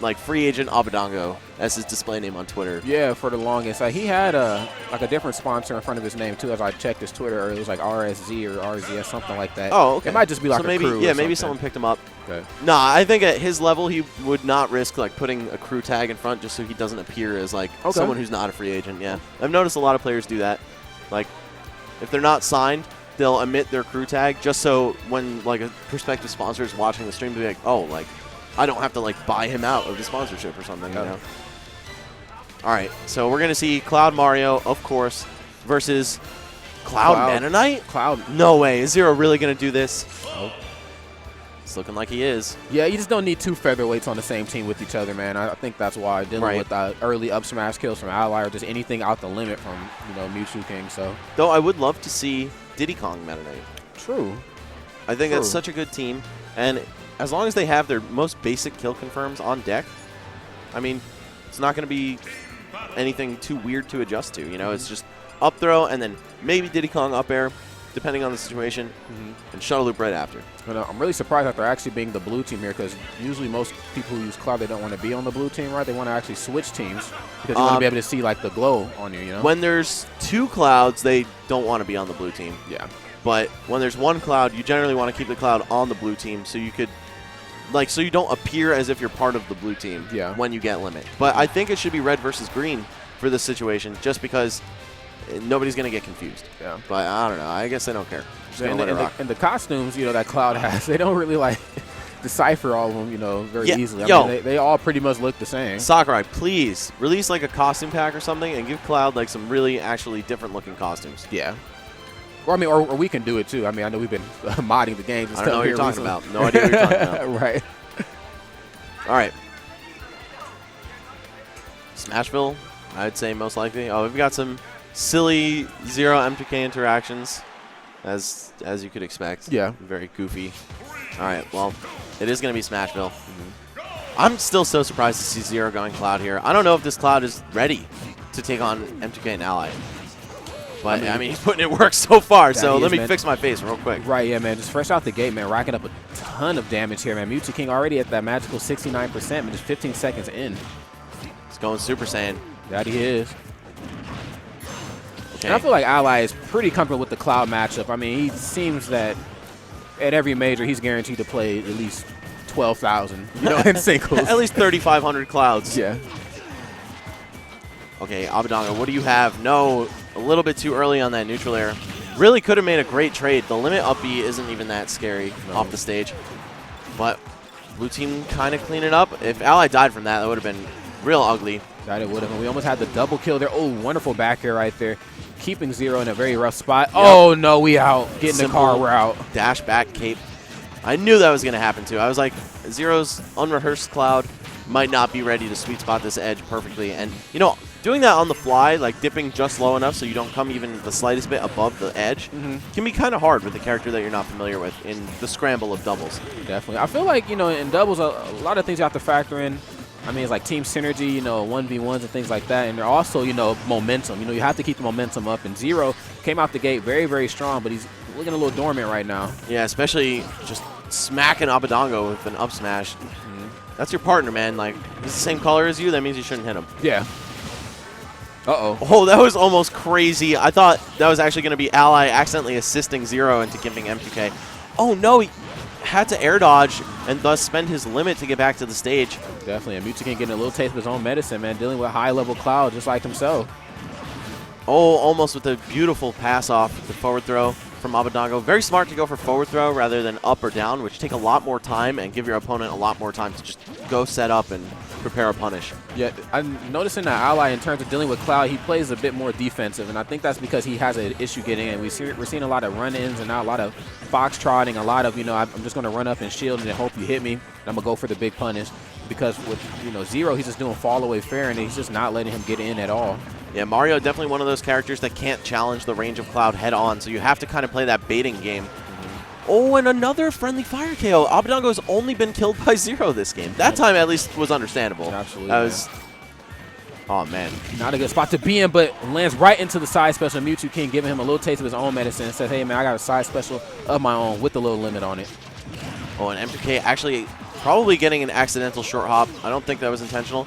like free agent Abadango as his display name on Twitter. Yeah, for the longest. He had like a different sponsor in front of his name too. As I checked his Twitter, or it was like RSZ or RZS, something like that. Oh, okay. It might just be like so maybe, a crew. Yeah, or maybe something. someone picked him up. Okay. Nah, I think at his level he would not risk like putting a crew tag in front just so he doesn't appear as like someone who's not a free agent. Yeah, I've noticed a lot of players do that. Like, if they're not signed, they'll omit their crew tag just so when like a prospective sponsor is watching the stream, they'll be like, oh, like I don't have to like buy him out of the sponsorship or something. You know. All right, so we're gonna see Cloud Mario, of course, versus Cloud Mennonite. Cloud. No way. Is Zero really gonna do this? Oh. It's looking like he is. Yeah, you just don't need two featherweights on the same team with each other, man. I think that's why dealing with early up smash kills from Ally or just anything out the limit from Mew2King. So though I would love to see Diddy Kong Mennonite. True. I think that's such a good team, and as long as they have their most basic kill confirms on deck, I mean, it's not going to be anything too weird to adjust to. You know, it's just up throw and then maybe Diddy Kong up air, depending on the situation, and shuttle loop right after. But I'm really surprised that they're actually being the blue team here, because usually most people who use Cloud, they don't want to be on the blue team, right? They want to actually switch teams because you want to be able to see like the glow on you, you know? When there's two Clouds, they don't want to be on the blue team. Yeah. But when there's one Cloud, you generally want to keep the Cloud on the blue team so you could, like, so you don't appear as if you're part of the blue team when you get limit. But I think it should be red versus green for this situation just because nobody's going to get confused. Yeah. But I don't know. I guess they don't care. And the costumes, that Cloud has, they don't really like decipher all of them, very easily. I mean, they all pretty much look the same. Sakurai, please release like a costume pack or something and give Cloud like some really actually different looking costumes. Yeah. Or I mean, or we can do it too. I mean, I know we've been modding the games and stuff. I don't know what you're talking about. No idea what you're talking about. Right. All right. Smashville, I'd say most likely. Oh, we've got some silly Zero MVG interactions, as you could expect. Yeah. Very goofy. All right, well, it is going to be Smashville. I'm still so surprised to see Zero going Cloud here. I don't know if this Cloud is ready to take on MVG and Ally. But, I mean, he's putting in work so far, so let me fix my face real quick. Right, yeah, man. Just fresh out the gate, man. Racking up a ton of damage here, man. Mew2King already at that magical 69%, but just 15 seconds in. He's going Super Saiyan. That he is. Okay. And I feel like Ally is pretty comfortable with the Cloud matchup. I mean, he seems that at every major, he's guaranteed to play at least 12,000, in singles. At least 3,500 Clouds. Yeah. Okay, Abadango, what do you have? No, a little bit too early on that neutral air. Really could have made a great trade. The limit up B isn't even that scary off the stage. But blue team kind of clean it up. If Ally died from that, that would have been real ugly. That it would have. We almost had the double kill there. Oh, wonderful back air right there. Keeping Zero in a very rough spot. Yep. Oh, no, we out. Get in the car, we're out. Dash back cape. I knew that was going to happen, too. I was like, Zero's unrehearsed Cloud might not be ready to sweet spot this edge perfectly. And, doing that on the fly, like dipping just low enough so you don't come even the slightest bit above the edge, can be kind of hard with a character that you're not familiar with in the scramble of doubles. Definitely. I feel like, in doubles, a lot of things you have to factor in. I mean, it's like team synergy, 1v1s and things like that. And they're also, momentum. You have to keep the momentum up. And Zero came out the gate very, very strong, but he's looking a little dormant right now. Yeah, especially just smacking Abadango with an up smash. That's your partner, man. Like, he's the same color as you. That means you shouldn't hit him. Yeah. Uh-oh. Oh, that was almost crazy. I thought that was actually going to be Ally accidentally assisting Zero into giving MVG. Oh, no. He had to air dodge and thus spend his limit to get back to the stage. Definitely. And Mew2King getting a little taste of his own medicine, man. Dealing with high-level Cloud just like himself. Oh, almost with a beautiful pass-off, the forward throw from Abadango. Very smart to go for forward throw rather than up or down, which take a lot more time and give your opponent a lot more time to just go set up and prepare a punish. Yeah, I'm noticing that Ally, in terms of dealing with Cloud, he plays a bit more defensive, and I think that's because he has an issue getting in. We're seeing a lot of run-ins and now a lot of fox-trotting, a lot of, I'm just going to run up and shield and then hope you hit me, and I'm going to go for the big punish. Because with, Zero, he's just doing fall-away fair, and he's just not letting him get in at all. Yeah, Mario definitely one of those characters that can't challenge the range of Cloud head-on, so you have to kind of play that baiting game. Oh, and another friendly fire KO. Abadango's only been killed by Zero this game. That time, at least, was understandable. Absolutely. That was... Oh, man. Not a good spot to be in, but lands right into the side special. Mew2King giving him a little taste of his own medicine and says, hey, man, I got a side special of my own with a little limit on it. Oh, and MVG actually Probably getting an accidental short hop. I don't think that was intentional.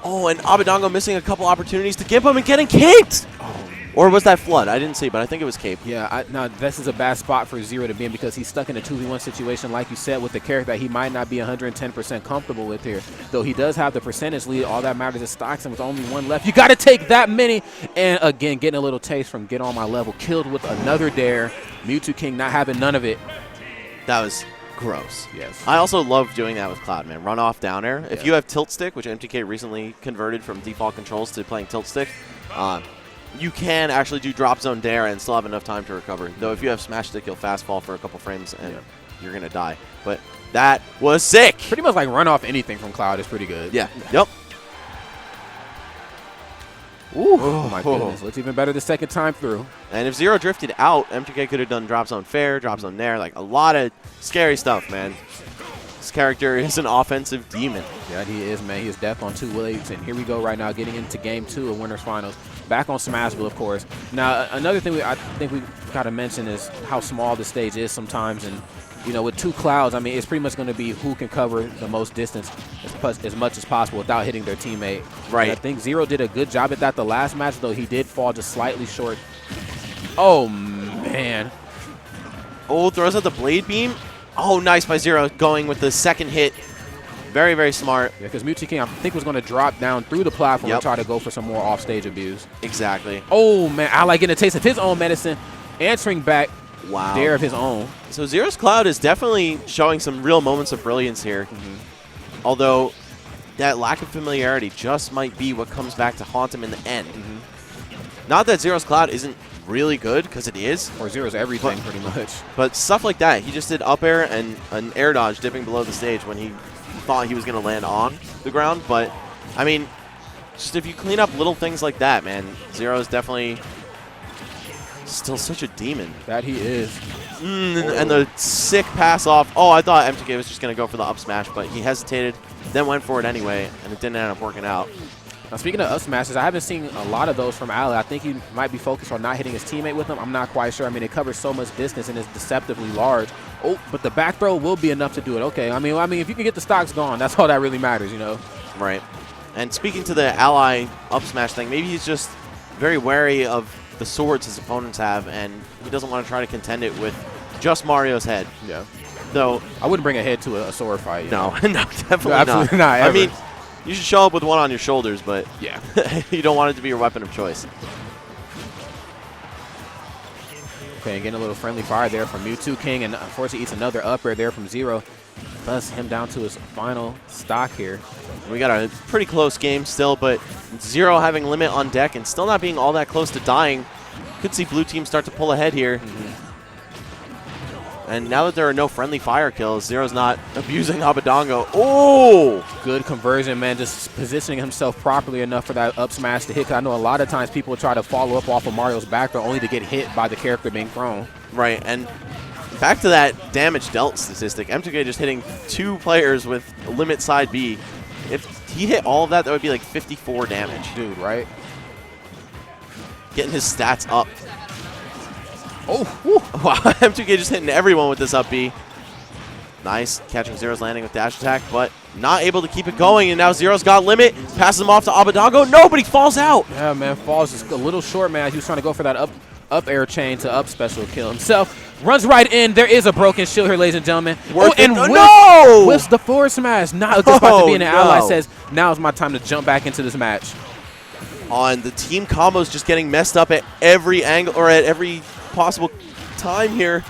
Oh, and Abadango missing a couple opportunities to gimp him and getting caped. Oh. Or was that Flood? I didn't see, but I think it was cape. Yeah, no, this is a bad spot for ZeRo to be in because he's stuck in a 2v1 situation, like you said, with the character that he might not be 110% comfortable with here. Though he does have the percentage lead, all that matters is stocks, and with only one left, you got to take that many. And again, getting a little taste from Get On My Level, killed with another dare. Mew2King not having none of it. That was gross. Yes. I also love doing that with Cloud, man. Run off down air. If you have tilt stick, which MTK recently converted from default controls to playing tilt stick, you can actually do drop zone dare and still have enough time to recover. Though if you have smash stick, you'll fast fall for a couple frames and you're going to die. But that was sick. Pretty much like run off anything from Cloud is pretty good. Yeah. Yep. Ooh. Oh my goodness. Looks even better the second time through. And if ZeRo drifted out, MTK could have done drop zone fair, drop zone nair, like a lot of scary stuff, man. This character is an offensive demon. Yeah, he is, man. He is death on two legs. And here we go right now, getting into game 2 of Winners Finals. Back on Smashville, of course. Now, another thing I think we got to mention is how small the stage is sometimes. And, you know, with two Clouds, I mean, it's pretty much going to be who can cover the most distance as much as possible without hitting their teammate. Right. And I think ZeRo did a good job at that the last match, though he did fall just slightly short. Oh, man. Oh, throws out the blade beam. Oh, nice by ZeRo going with the second hit. Very, very smart. Yeah, because Mew2King, I think, was going to drop down through the platform and try to go for some more off-stage abuse. Exactly. Oh, man. I like getting a taste of his own medicine. Answering back. Wow. Dare of his own. So ZeRo's Cloud is definitely showing some real moments of brilliance here. Although that lack of familiarity just might be what comes back to haunt him in the end. Not that ZeRo's Cloud isn't really good, because it is. Or ZeRo's everything, pretty much. But stuff like that. He just did up air and an air dodge dipping below the stage when he thought he was going to land on the ground. But, I mean, just if you clean up little things like that, man, ZeRo is definitely still such a demon. That he is. And the sick pass off. Oh, I thought MTK was just going to go for the up smash, but he hesitated, then went for it anyway, and it didn't end up working out. Now, speaking of up smashes, I haven't seen a lot of those from Ali. I think he might be focused on not hitting his teammate with them. I'm not quite sure. I mean, it covers so much distance and is deceptively large. Oh, but the back throw will be enough to do it. Okay, I mean, if you can get the stocks gone, that's all that really matters, you know? Right. And speaking to the ally up smash thing, maybe he's just very wary of the swords his opponents have, and he doesn't want to try to contend it with just Mario's head. Yeah. Though I wouldn't bring a head to a sword fight. No, no, definitely absolutely not. I mean, you should show up with one on your shoulders, but yeah, you don't want it to be your weapon of choice. Okay, and getting a little friendly fire there from Mew2King, and unfortunately eats another up air there from ZeRo. Thus him down to his final stock here. We got a pretty close game still, but ZeRo having limit on deck and still not being all that close to dying. Could see blue team start to pull ahead here. And now that there are no friendly fire kills, ZeRo's not abusing Abadango. Oh! Good conversion, man. Just positioning himself properly enough for that up smash to hit. I know a lot of times people try to follow up off of Mario's back throw only to get hit by the character being thrown. Right, and back to that damage dealt statistic. MVG just hitting 2 players with limit side B. If he hit all of that, that would be like 54 damage. Dude, right? Getting his stats up. Oh, wow, MVG just hitting everyone with this up B. Nice, catching ZeRo's landing with dash attack, but not able to keep it going, and now ZeRo's got limit. Passes him off to Abadango. Nobody falls out. Yeah, man, falls just a little short, man. He was trying to go for that up air chain to up special kill himself. Runs right in. There is a broken shield here, ladies and gentlemen. Whiffs the forward smash. Not just about to be an ally. Says, now is my time to jump back into this match. On the team combos just getting messed up at every angle, or at every possible time here.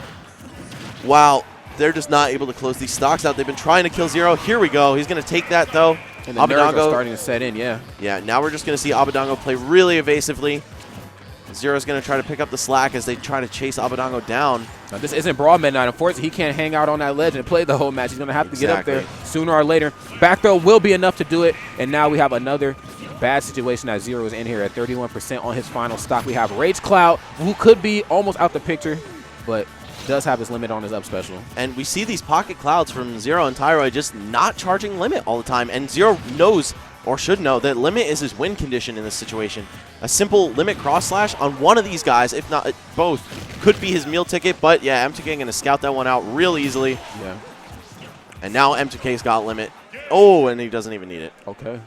Wow, they're just not able to close these stocks out. They've been trying to kill ZeRo. Here we go. He's going to take that, though. And the nerves are starting to set in, yeah. Yeah, now we're just going to see Abadango play really evasively. ZeRo's going to try to pick up the slack as they try to chase Abadango down. Now, this isn't Brawl Midnight. Unfortunately, he can't hang out on that ledge and play the whole match. He's going to have to get up there sooner or later. Back throw will be enough to do it. And now we have another bad situation that ZeRo is in here at 31% on his final stock. We have Rage Cloud, who could be almost out the picture, but does have his limit on his up special. And we see these pocket clouds from ZeRo and Tyroid just not charging limit all the time. And ZeRo knows, or should know, that limit is his win condition in this situation. A simple limit cross slash on one of these guys, if not both, could be his meal ticket. But yeah, MVG going to scout that one out real easily. Yeah. And now M2K's got limit. Oh, and he doesn't even need it. Okay.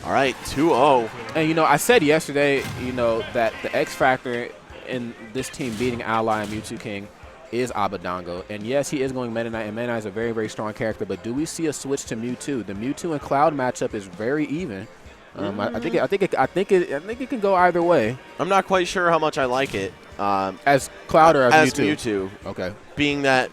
All right, 2-0. And, you know, I said yesterday, you know, that the X factor in this team beating Ally and Mew2King is Abadango. And yes, he is going Meta Knight, and Meta Knight is a very, very strong character. But do we see a switch to Mewtwo? The Mewtwo and Cloud matchup is very even. I think it can go either way. I'm not quite sure how much I like it. As Cloud or as Mewtwo? Mewtwo. Okay. Being that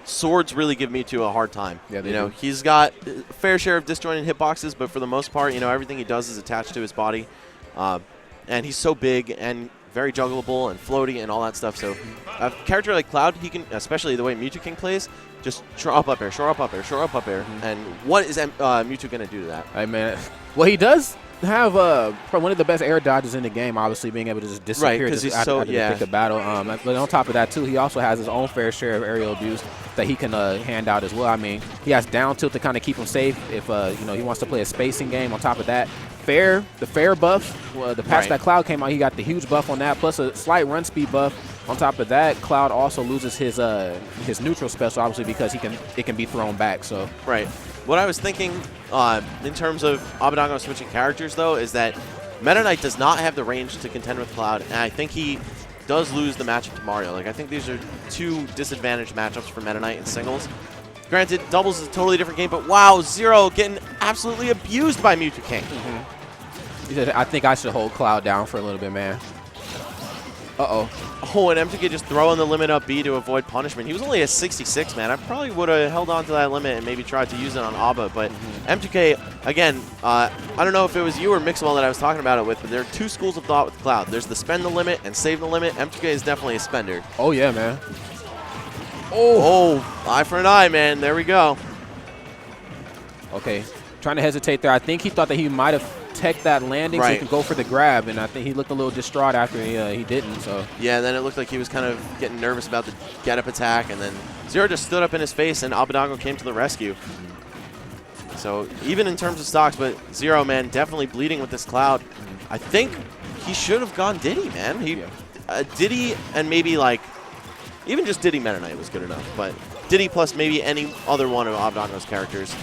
swords really give Mewtwo a hard time. Yeah, you know, he's got a fair share of disjointed hitboxes, but for the most part, you know, everything he does is attached to his body. And he's so big and very juggleable and floaty and all that stuff. So a character like Cloud, he can, especially the way Mew2King plays, just shore up air, shore up air, shore up air. And what is Mewtwo going to do to that? Hey, man. Well, he does have one of the best air dodges in the game, obviously being able to just disappear because he's after the pick of battle. But on top of that, too, he also has his own fair share of aerial abuse that he can hand out as well. I mean, he has down tilt to kind of keep him safe if you know, he wants to play a spacing game. On top of that, the fair buff, the patch that Cloud came out, he got the huge buff on that, plus a slight run speed buff. On top of that, Cloud also loses his neutral special, obviously, because it can be thrown back. So right. What I was thinking in terms of Abadango switching characters, though, is that Meta Knight does not have the range to contend with Cloud, and I think he does lose the matchup to Mario. Like, I think these are two disadvantaged matchups for Meta Knight in singles. Granted, doubles is a totally different game, but wow, ZeRo getting absolutely abused by Mew2King. He said, I think I should hold Cloud down for a little bit, man. Uh-oh. Oh, and M2K just throwing the limit up B to avoid punishment. He was only a 66, man. I probably would have held on to that limit and maybe tried to use it on Abba, but M2K, again, I don't know if it was you or Mixwell that I was talking about it with, but there are two schools of thought with Cloud. There's the spend the limit and save the limit. M2K is definitely a spender. Oh, yeah, man. Oh, eye for an eye, man. There we go. Okay. Trying to hesitate there. I think he thought that he might have tech that landing so he could go for the grab, and I think he looked a little distraught after he didn't. So yeah, then it looked like he was kind of getting nervous about the get-up attack, and then ZeRo just stood up in his face, and Abadango came to the rescue. So even in terms of stocks, but ZeRo, man, definitely bleeding with this Cloud. I think he should have gone Diddy, man. Diddy and maybe like even just Diddy Meta Knight was good enough, but Diddy plus maybe any other one of Abadango's characters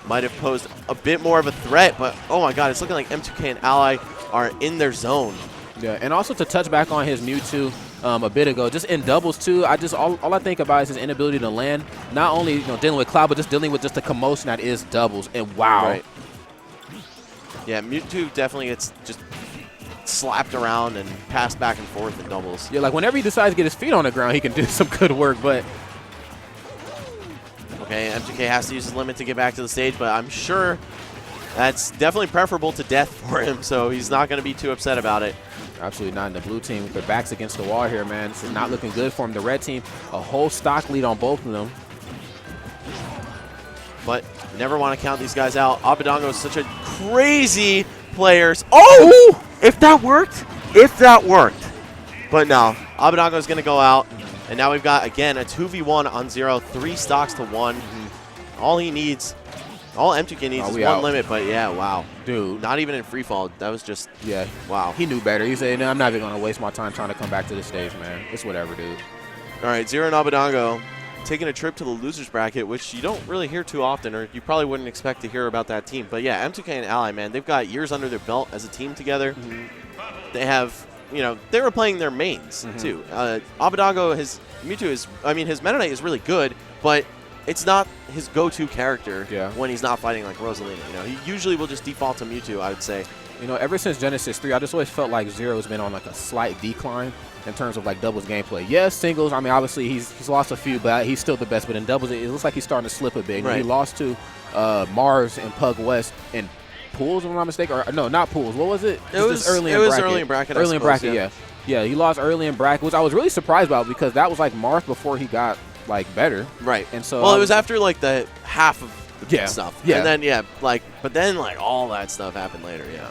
might have posed a bit more of a threat, but oh my god, it's looking like M2K and Ally are in their zone. Yeah, and also to touch back on his Mewtwo a bit ago, just in doubles too, all I think about is his inability to land. Not only dealing with Cloud, but just dealing with just the commotion that is doubles. And wow. Right. Yeah, Mewtwo definitely gets just slapped around and passed back and forth in doubles. Yeah, like whenever he decides to get his feet on the ground, he can do some good work, but okay, M2K has to use his limit to get back to the stage, but I'm sure that's definitely preferable to death for him, so he's not going to be too upset about it. Absolutely not. In the blue team with their backs against the wall here, man. This is not looking good for him. The red team, a whole stock lead on both of them. But never want to count these guys out. Abadango is such a crazy player. Oh! If that worked. If that worked. But no, Abadango is going to go out. And now we've got, again, a 2v1 on ZeRo, 3 stocks to 1. All he needs, all M2K needs is one limit, but yeah, wow. Dude. Not even in free fall. That was just, yeah. Wow. He knew better. He said, no, I'm not even going to waste my time trying to come back to the stage, man. It's whatever, dude. All right, ZeRo and Abadango taking a trip to the loser's bracket, which you don't really hear too often, or you probably wouldn't expect to hear about that team. But yeah, M2K and Ally, man, they've got years under their belt as a team together. They have, they were playing their mains, too. Abadango, his Meta Knight is really good, but it's not his go-to character when he's not fighting like Rosalina. He usually will just default to Mewtwo, I would say. Ever since Genesis 3, I just always felt like ZeRo's been on like a slight decline in terms of like doubles gameplay. Yes, singles, I mean, obviously he's lost a few, but he's still the best. But in doubles, it looks like he's starting to slip a bit. He lost to Mars and Pug West in pools, if I'm not mistaken. Or no, not pools. What was it? It was early in bracket. Early in bracket, yeah. Yeah, he lost early in bracket, which I was really surprised about because that was like Mars before he got like better. Right. And so it was after like the half of the stuff. Yeah. And then but then like all that stuff happened later, yeah.